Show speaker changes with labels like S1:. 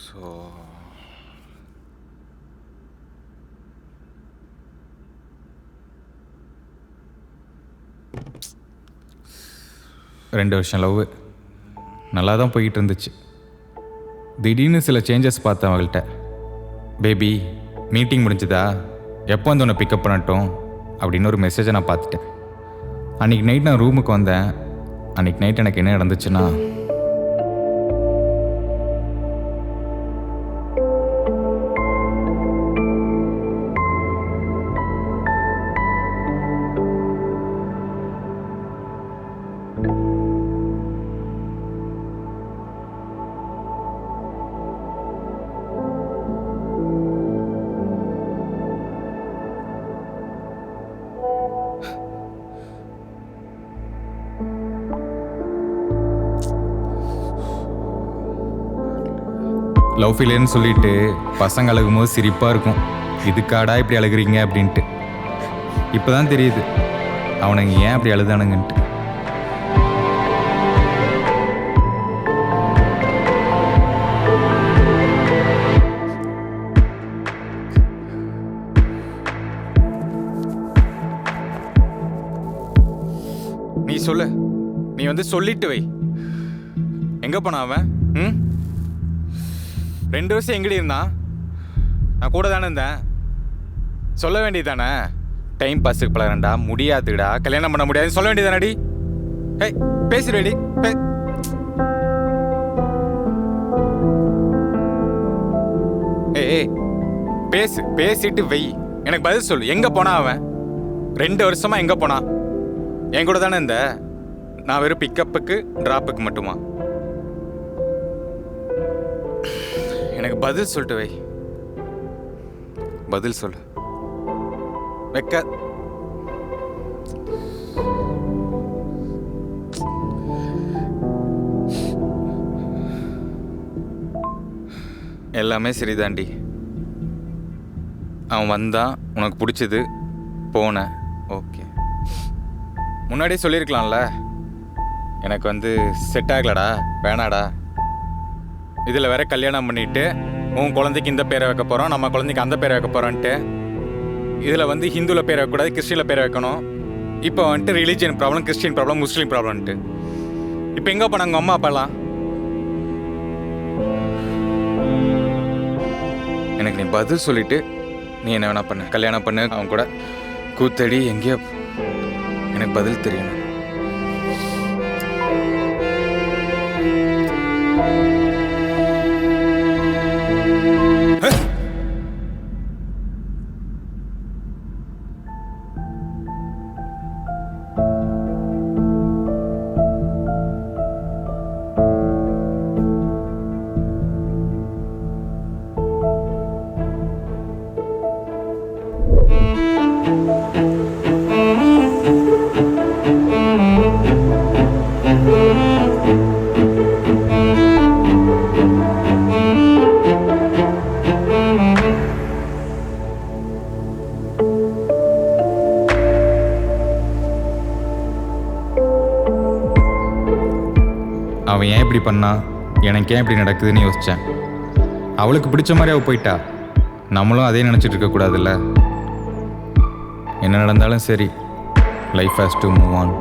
S1: So 2 வருஷம் love நல்லா தான் போய்கிட்டு இருந்துச்சு. திடீர்னு சில சேஞ்சஸ் பார்த்தேன் அவள்கிட்ட. பேபி மீட்டிங் முடிஞ்சுதா, எப்போ வந்து உன்னை பிக்கப் பண்ணட்டும் அப்படின்னு ஒரு மெசேஜை நான் பார்த்துட்டேன். அன்றைக்கி நைட் நான் ரூமுக்கு வந்தேன். அன்றைக்கி நைட் எனக்கு என்ன நடந்துச்சுன்னா, லவ் ஃபெயிலியர்னு சொல்லிட்டு பசங்க அழுகும் போது சிரிப்பாக இருக்கும், இதுக்காடா இப்படி அழுகிறீங்க அப்படின்ட்டு. இப்போ தான் தெரியுது அவனுங்க ஏன் அப்படி அழுதானுங்கன்ட்டு. நீ சொல்லு, நீ வந்து சொல்லிட்டு வை. எங்க போன அவன்? 2 வருஷம் எங்கடி இருந்தான்? நான் கூட தானே இருந்தேன். சொல்ல வேண்டியது தானே, டைம் பாஸுக்கு பழகிறேன்டா, முடியாதுடா, கல்யாணம் பண்ண முடியாதுன்னு சொல்ல வேண்டியது தானடி. ஏய் பேசிடுவேடி. ஏய் பேசிட்டு வை. எனக்கு பதில் சொல்லு, எங்க போனா அவன்? 2 வருஷமா எங்க போனா? என் கூட தானே இருந்த. நான் வெறும் பிக்கப்புக்கு டிராப்புக்கு மட்டுமா? எனக்கு பதில் சொல்லிட்டு வை. பதில் சொல்லு. வெக்க எல்லாமே சரிதாண்டி. அவன் வந்தான், உனக்கு பிடிச்சது, போன, ஓகே. முன்னாடியே சொல்லியிருக்கலாம்ல, எனக்கு வந்து செட் ஆகலடா, வேணாடா, இதில் வேற கல்யாணம் பண்ணிட்டு உன் குழந்தைக்கு இந்த பேரை வைக்க போகிறோம், நம்ம குழந்தைக்கு அந்த பேரை வைக்க போகிறோன்ட்டு, இதில் வந்து ஹிந்துவில் பேரை வைக்கக்கூடாது, கிறிஸ்டினில் பேரை வைக்கணும். இப்போ வந்துட்டு ரிலீஜியன் ப்ராப்ளம், கிறிஸ்டின் ப்ராப்ளம், முஸ்லீம் ப்ராப்ளம்ன்ட்டு. இப்போ எங்கே போனாங்க அம்மா அப்பாலாம்? எனக்கு நீ பதில் சொல்லிட்டு நீ என்ன வேணா பண்ணு, கல்யாணம் பண்ணு, அவன் கூட கூத்தடி, எங்கேயோ. எனக்கு பதில் தெரியணும். அவன் ஏன் இப்படி பண்ணா, எனக்கு ஏன் இப்படி நடக்குதுன்னு யோசித்தேன். அவளுக்கு பிடிச்ச மாதிரி அவள் போயிட்டா, நம்மளும் அதே நினச்சிட்டு இருக்கக்கூடாதுல்ல. என்ன நடந்தாலும் சரி, life has to move on.